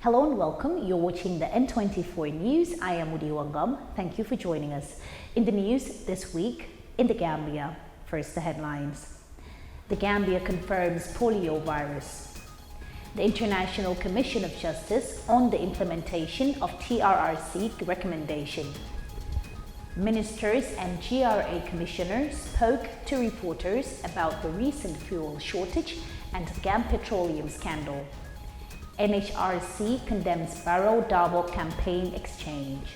Hello and welcome. You're watching the N24 News. I am Mudiwa Ngom. Thank you for joining us. In the news this week, in the Gambia, first the headlines. The Gambia confirms polio virus. The International Commission of Justice on the implementation of TRRC recommendation. Ministers and GRA commissioners spoke to reporters about the recent fuel shortage and GAM petroleum scandal. NHRC condemns Barrow Darboe campaign exchange.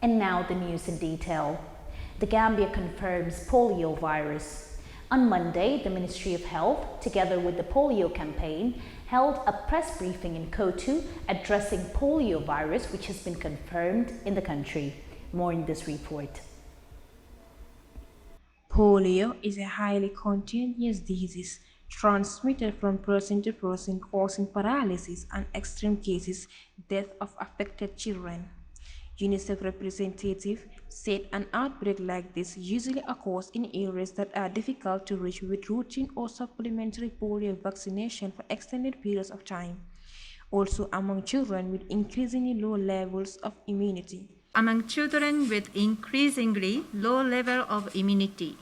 And now the news in detail. The Gambia confirms polio virus. On Monday, the Ministry of Health, together with the polio campaign, held a press briefing in Kotu addressing polio virus, which has been confirmed in the country. More in this report. Polio is a highly contagious disease transmitted from person to person, causing paralysis and extreme cases, death of affected children. UNICEF representative said an outbreak like this usually occurs in areas that are difficult to reach with routine or supplementary polio vaccination for extended periods of time. Also among children with increasingly low levels of immunity. Among children with increasingly low level of immunity.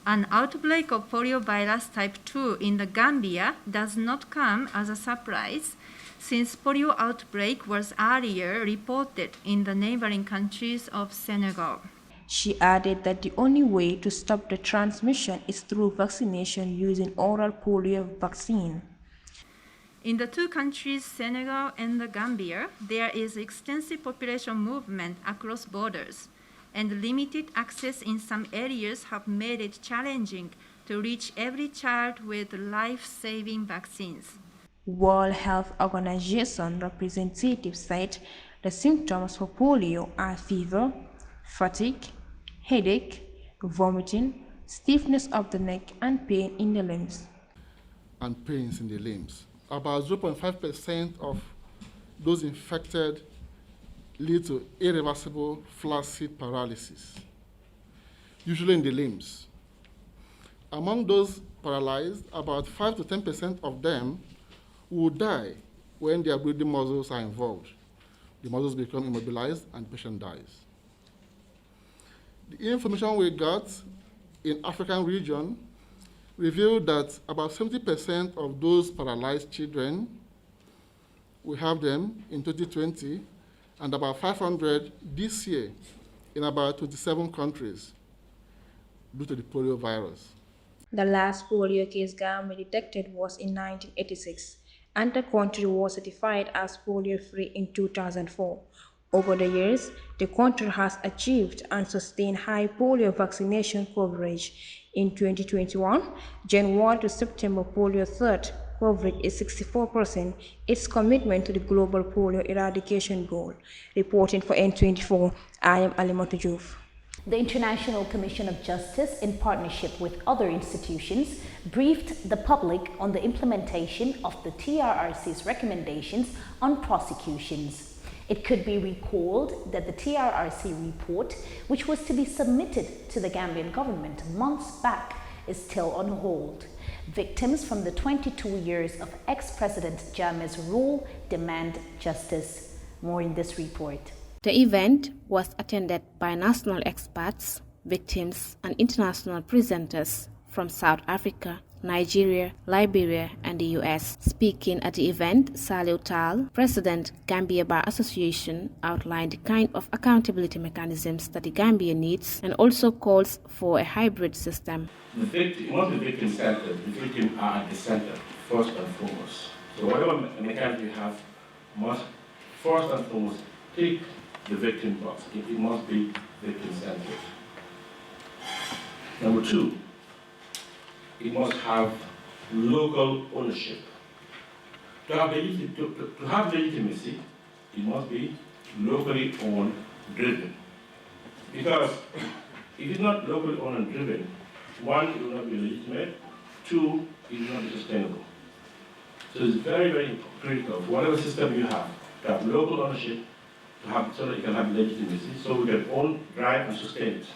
An outbreak of poliovirus type 2 in the Gambia does not come as a surprise, since polio outbreak was earlier reported in the neighboring countries of Senegal. She added that the only way to stop the transmission is through vaccination using oral polio vaccine. In the two countries, Senegal and the Gambia, there is extensive population movement across borders, and limited access in some areas have made it challenging to reach every child with life-saving vaccines. World Health Organization representatives said the symptoms for polio are fever, fatigue, headache, vomiting, stiffness of the neck, and pain in the limbs. And pains in the limbs. About 0.5% of those infected lead to irreversible flaccid paralysis, usually in the limbs. Among those paralyzed, about 5 to 10% of them will die when their breathing muscles are involved. The muscles become immobilized and the patient dies. The information we got in African region revealed that about 70% of those paralyzed children, we have them in 2020, and about 500 this year in about 27 countries due to the polio virus. The last polio case Gambia detected was in 1986, and the country was certified as polio-free in 2004. Over the years, the country has achieved and sustained high polio vaccination coverage. In 2021, January to September polio third coverage is 64%, its commitment to the global polio eradication goal. Reporting for N24, I am Alimatu Juf. The International Commission of Justice, in partnership with other institutions, briefed the public on the implementation of the TRRC's recommendations on prosecutions. It could be recalled that the TRRC report, which was to be submitted to the Gambian government months back, is still on hold. Victims from the 22 years of ex-President Jammeh's rule demand justice. More in this report. The event was attended by national experts, victims, and international presenters from South Africa, Nigeria, Liberia, and the US. Speaking at the event, Saliu Tal, President, Gambia Bar Association, outlined the kind of accountability mechanisms that the Gambia needs and also calls for a hybrid system. The victim, once the victim centered, the victim are at the center, first and foremost. So whatever mechanism you have must first and foremost take the victim box. It must be victim centered. Number two, it must have local ownership. To have legitimacy, it must be locally owned, driven. Because if it's not locally owned and driven, one, it will not be legitimate, two, it will not be sustainable. So it's very, very critical for whatever system you have to have local ownership, to have so that you can have legitimacy, so we can own, drive, and sustain it.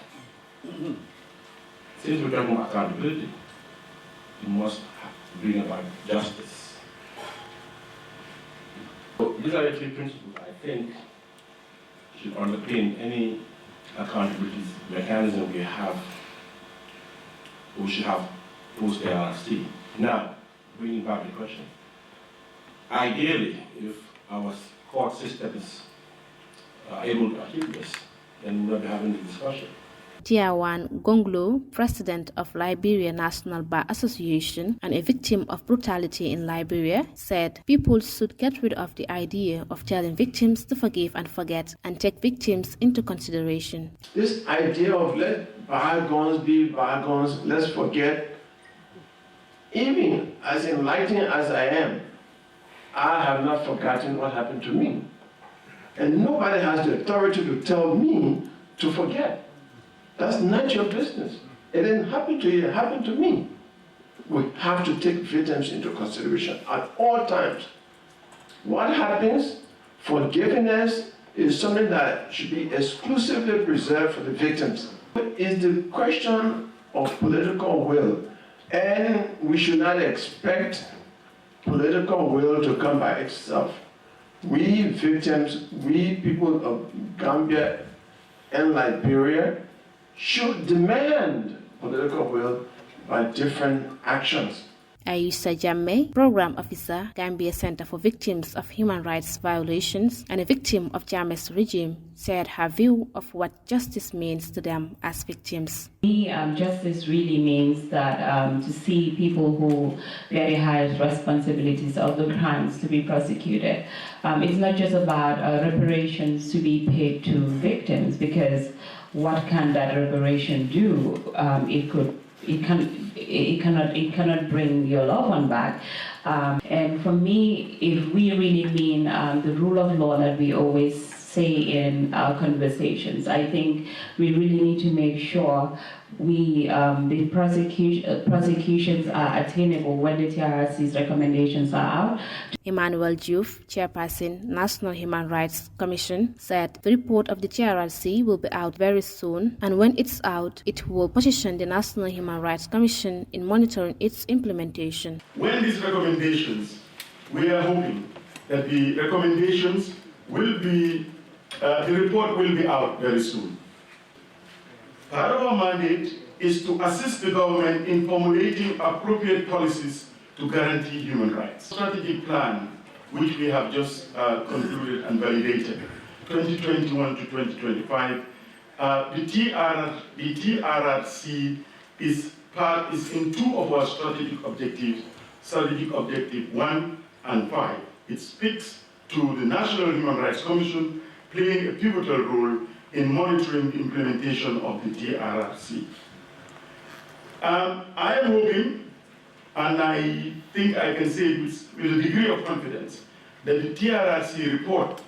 Since we're talking about accountability, we must bring about justice. So these are the three principles I think should underpin any accountability mechanism we should have post-ARC. Now, bringing back the question. Ideally, if our court systems are able to achieve this, then we'll be having the discussion. Tiawan Gonglo, president of Liberia National Bar Association and a victim of brutality in Liberia, said people should get rid of the idea of telling victims to forgive and forget and take victims into consideration. This idea of let bygones be bygones, let's forget, even as enlightened as I am, I have not forgotten what happened to me. And nobody has the authority to tell me to forget. That's not your business. It didn't happen to you, it happened to me. We have to take victims into consideration at all times. What happens? Forgiveness is something that should be exclusively reserved for the victims. It's the question of political will, and we should not expect political will to come by itself. We victims, we people of Gambia and Liberia should demand political will by different actions. Ayusa Jammeh, Program Officer, Gambia Center for Victims of Human Rights Violations and a victim of Jammeh's regime, said her view of what justice means to them as victims. Justice really means that to see people who bear the highest responsibilities of the crimes to be prosecuted. It's not just about reparations to be paid to victims, because what can that reparation do? It cannot bring your loved one back. And for me, if we really mean the rule of law that we always say in our conversations, I think we really need to make sure the prosecutions are attainable when the TRRC's recommendations are out. Emmanuel Diouf, Chairperson, National Human Rights Commission, said the report of the TRRC will be out very soon, and when it's out, it will position the National Human Rights Commission in monitoring its implementation. When these recommendations, we are hoping that the recommendations will be, the report will be out very soon. Part of our mandate is to assist the government in formulating appropriate policies to guarantee human rights. Strategic plan, which we have just concluded and validated, 2021 to 2025, the TRRC is in two of our strategic objectives, strategic objective 1 and 5. It speaks to the National Human Rights Commission playing a pivotal role in monitoring the implementation of the TRRC. I am hoping, and I think I can say with a degree of confidence, that the TRRC report,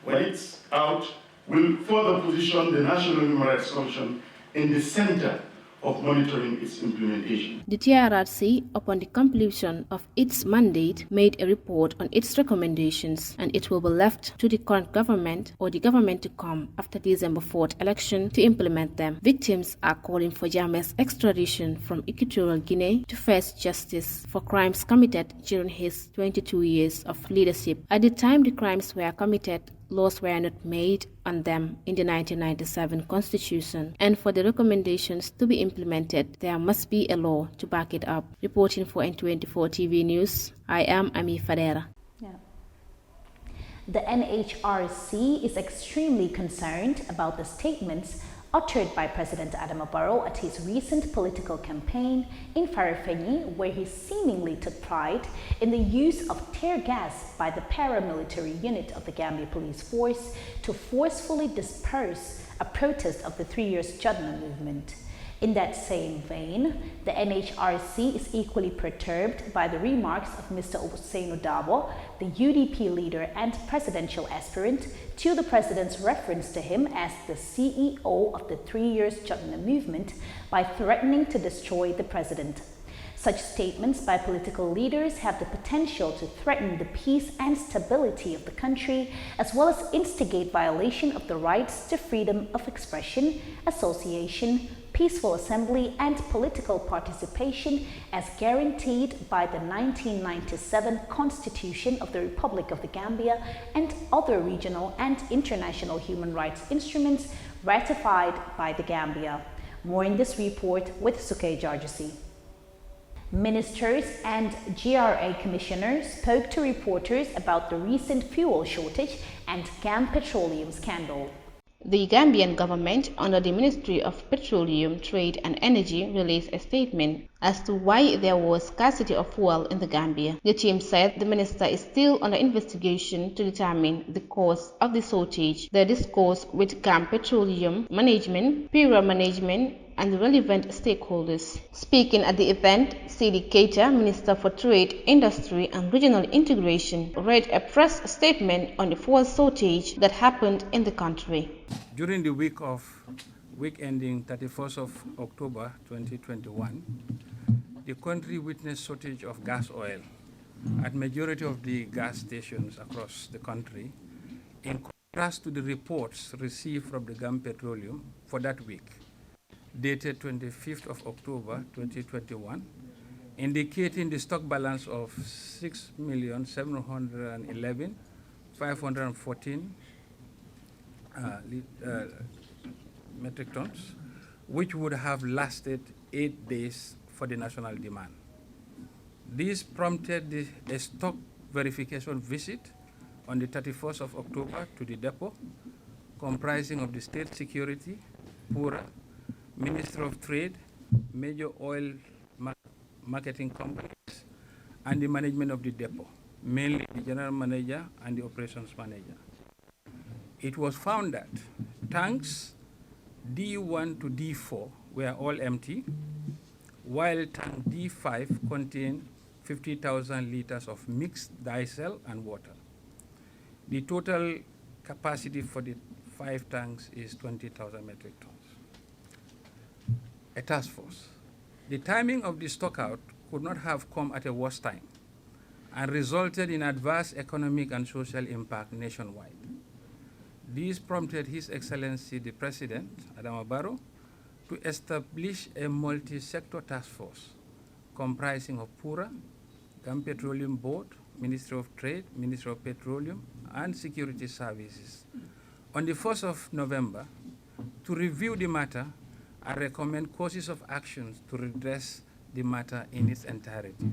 when it's out, will further position the National Human Rights Commission in the center of monitoring its implementation. The TRRC, upon the completion of its mandate, made a report on its recommendations, and it will be left to the current government or the government to come after December 4th election to implement them. Victims are calling for Jammeh's extradition from Equatorial Guinea to face justice for crimes committed during his 22 years of leadership. At the time the crimes were committed, laws were not made on them in the 1997 Constitution, and for the recommendations to be implemented, there must be a law to back it up. Reporting for N24 TV News, I am Ami Fadera. The NHRC is extremely concerned about the statements uttered by President Adama Barrow at his recent political campaign in Farafenni, where he seemingly took pride in the use of tear gas by the paramilitary unit of the Gambia Police Force to forcefully disperse a protest of the 3 years Judna movement. In that same vein, the NHRC is equally perturbed by the remarks of Mr. Ousainou Darboe, the UDP leader and presidential aspirant, to the president's reference to him as the CEO of the 3 years Judna movement by threatening to destroy the president. Such statements by political leaders have the potential to threaten the peace and stability of the country, as well as instigate violation of the rights to freedom of expression, association, peaceful assembly, and political participation as guaranteed by the 1997 Constitution of the Republic of the Gambia and other regional and international human rights instruments ratified by the Gambia. More in this report with Sukay Jarjasi. Ministers and GRA commissioners spoke to reporters about the recent fuel shortage and Gam petroleum scandal. The Gambian government, under the Ministry of Petroleum, Trade and Energy, released a statement as to why there was scarcity of fuel in the Gambia. The team said the minister is still under investigation to determine the cause of the shortage. They discussed with Gam Petroleum Management, PIRA Management, and the relevant stakeholders. Speaking at the event, Sidi Keita, Minister for Trade, Industry and Regional Integration, read a press statement on the fuel shortage that happened in the country. During the week ending 31st of October 2021, the country witnessed shortage of gas oil at majority of the gas stations across the country, in contrast to the reports received from the Gam Petroleum for that week, dated 25th of October 2021, indicating the stock balance of 6,711,514 metric tons, which would have lasted 8 days for the national demand. This prompted a stock verification visit on the 31st of October to the depot, comprising of the State Security, PURA, Ministry of Trade, major oil marketing companies, and the management of the depot, mainly the general manager and the operations manager. It was found that tanks D1 to D4 were all empty, while tank D5 contained 50,000 liters of mixed diesel and water. The total capacity for the 5 tanks is 20,000 metric tons. A task force. The timing of the stockout could not have come at a worse time and resulted in adverse economic and social impact nationwide. This prompted His Excellency the President, Adama Barrow, to establish a multi-sector task force comprising of PURA, Gam Petroleum Board, Ministry of Trade, Ministry of Petroleum, and Security Services on the 1st of November to review the matter and recommend courses of action to redress the matter in its entirety.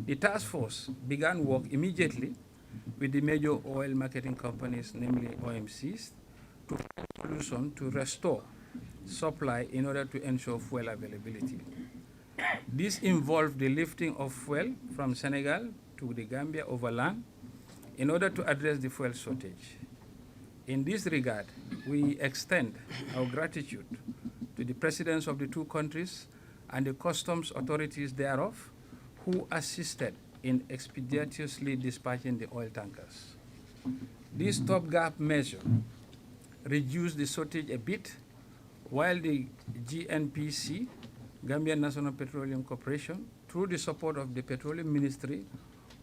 The task force began work immediately with the major oil marketing companies, namely OMCs, to find a solution to restore supply in order to ensure fuel availability. This involved the lifting of fuel from Senegal to the Gambia overland in order to address the fuel shortage. In this regard, we extend our gratitude to the presidents of the two countries and the customs authorities thereof, who assisted in expeditiously dispatching the oil tankers. This stopgap measure reduced the shortage a bit, while the GNPC, Gambian National Petroleum Corporation, through the support of the Petroleum Ministry,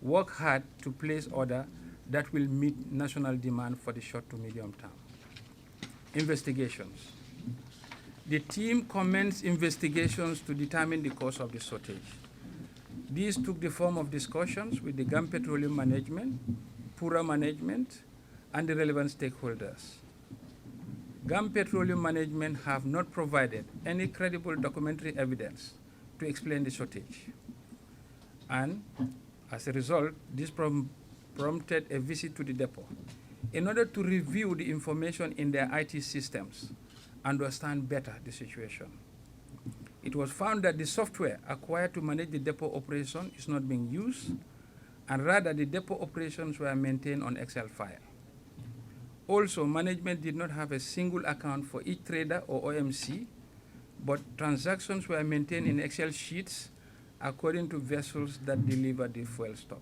work hard to place order that will meet national demand for the short to medium term. Investigations. The team commenced investigations to determine the cause of the shortage. These took the form of discussions with the Gam Petroleum Management, PURA Management, and the relevant stakeholders. Gam Petroleum Management have not provided any credible documentary evidence to explain the shortage. And as a result, this prompted a visit to the depot in order to review the information in their IT systems and understand better the situation. It was found that the software acquired to manage the depot operation is not being used, and rather the depot operations were maintained on Excel file. Also, management did not have a single account for each trader or OMC, but transactions were maintained in Excel sheets according to vessels that delivered the fuel stock.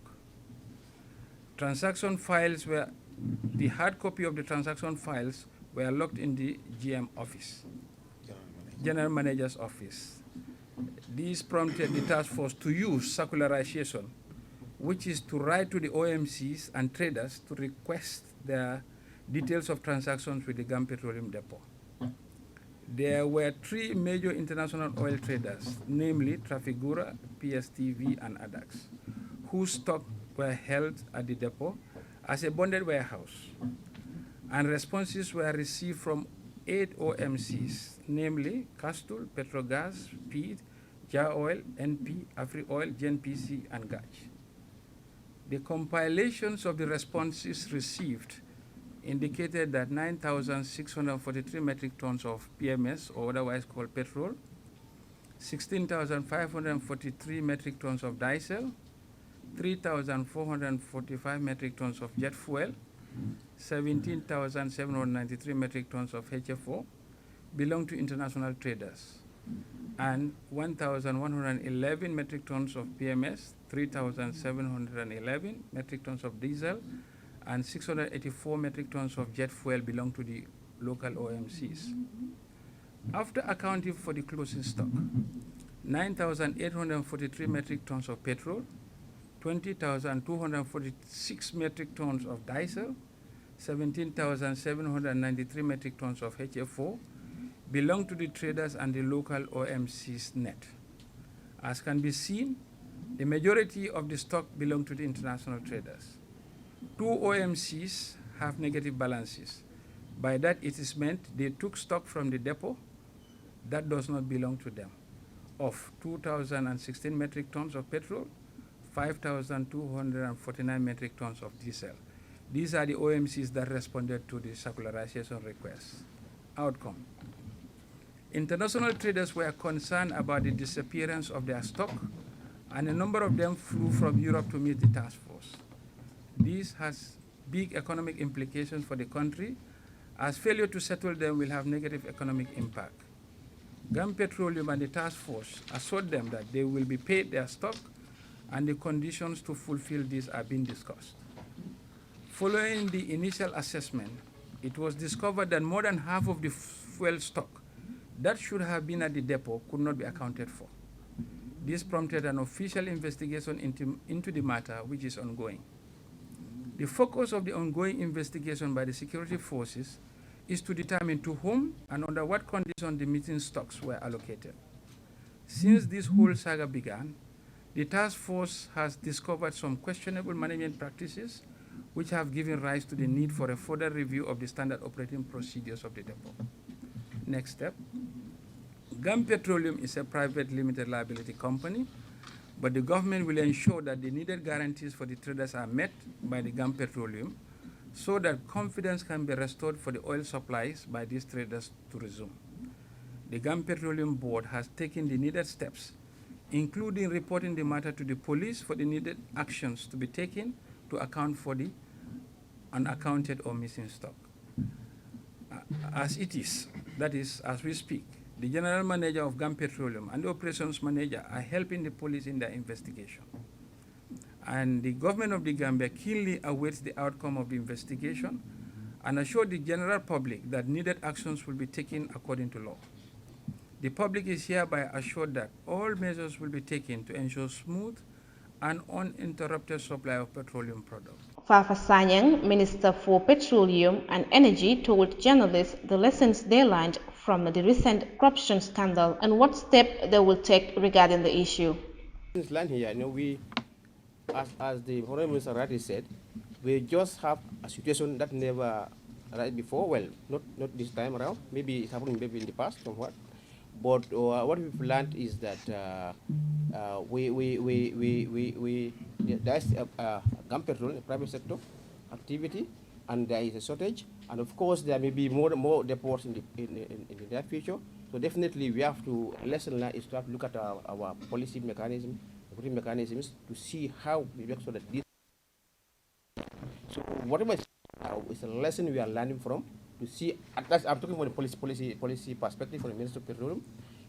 Transaction files were, the hard copy of the transaction files were locked in the GM office, General Manager's office. This prompted the task force to use circularization, which is to write to the OMCs and traders to request their details of transactions with the GAM Petroleum Depot. There were three major international oil traders, namely Trafigura, PSTV, and ADAX, whose stock were held at the depot as a bonded warehouse. And responses were received from 8 OMCs, namely Castul, Petrogas, PEED, JA Oil, NP, AfriOil, GNPC, and GACH. The compilations of the responses received indicated that 9,643 metric tons of PMS, or otherwise called petrol, 16,543 metric tons of diesel, 3,445 metric tons of jet fuel, 17,793 metric tons of HFO belong to international traders, and 1,111 metric tons of PMS, 3,711 metric tons of diesel, and 684 metric tons of jet fuel belong to the local OMCs. After accounting for the closing stock, 9,843 metric tons of petrol, 20,246 metric tons of diesel, 17,793 metric tons of HFO belong to the traders and the local OMCs net. As can be seen, the majority of the stock belong to the international traders. 2 OMCs have negative balances. By that it is meant they took stock from the depot that does not belong to them, of 2,016 metric tons of petrol, 5,249 metric tons of diesel. These are the OMCs that responded to the circularization request. Outcome. International traders were concerned about the disappearance of their stock, and a number of them flew from Europe to meet the task force. This has big economic implications for the country, as failure to settle them will have negative economic impact. GAM Petroleum and the task force assured them that they will be paid their stock, and the conditions to fulfill this are being discussed. Following the initial assessment, it was discovered that more than half of the fuel stock that should have been at the depot could not be accounted for. This prompted an official investigation into the matter, which is ongoing. The focus of the ongoing investigation by the security forces is to determine to whom and under what conditions the missing stocks were allocated. Since this whole saga began, the task force has discovered some questionable management practices which have given rise to the need for a further review of the standard operating procedures of the depot. Next step. GAM Petroleum is a private limited liability company, but the government will ensure that the needed guarantees for the traders are met by the GAM Petroleum so that confidence can be restored for the oil supplies by these traders to resume. The GAM Petroleum Board has taken the needed steps, including reporting the matter to the police for the needed actions to be taken to account for the unaccounted or missing stock. As it is, that is, as we speak, the general manager of GAM Petroleum and the operations manager are helping the police in their investigation. And the government of the Gambia keenly awaits the outcome of the investigation and assure the general public that needed actions will be taken according to law. The public is hereby assured that all measures will be taken to ensure smooth and uninterrupted supply of petroleum products. Fafa Sanyang, Minister for Petroleum and Energy, told journalists the lessons they learned from the recent corruption scandal and what step they will take regarding the issue. Since land here, we, as the Honorable Minister rightly said, we just have a situation that never arrived before. Well, not this time around. Maybe it happened maybe in the past, somewhat. But what we've learned is that there's a GAM Petrol, a private sector activity, and there is a shortage. And of course, there may be more depots in the near future. So definitely, we have to lesson learned is to have to look at our policy mechanisms to see how we make sure that this. So whatever is a lesson we are learning from. To see, I'm talking from the policy perspective from the Minister of Petroleum.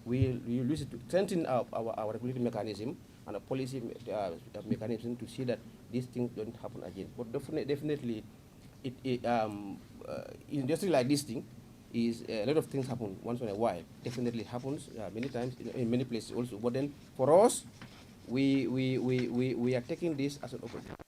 We use it to strengthen our regulatory mechanism and a policy mechanism to see that these things don't happen again. But definitely, in industry like this thing, is a lot of things happen once in a while. Definitely happens many times in many places also. But then for us, we are taking this as an opportunity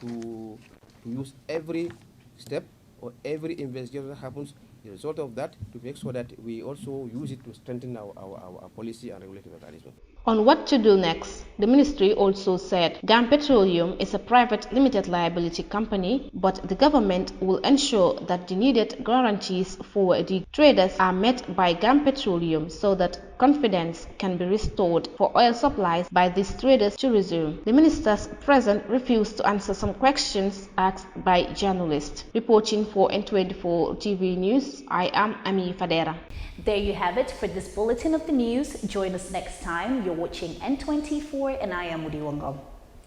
to use every step or every investigation that happens, the result of that, to make sure that we also use it to strengthen our policy and regulatory mechanism. On what to do next, the ministry also said GAM Petroleum is a private limited liability company, but the government will ensure that the needed guarantees for the traders are met by GAM Petroleum so that confidence can be restored for oil supplies by these traders to resume. The ministers present refused to answer some questions asked by journalists. Reporting for N24 TV News, I am Ami Fadera. There you have it for this bulletin of the news. Join us next time. You're watching N24 and I am Mudiwa Ngom.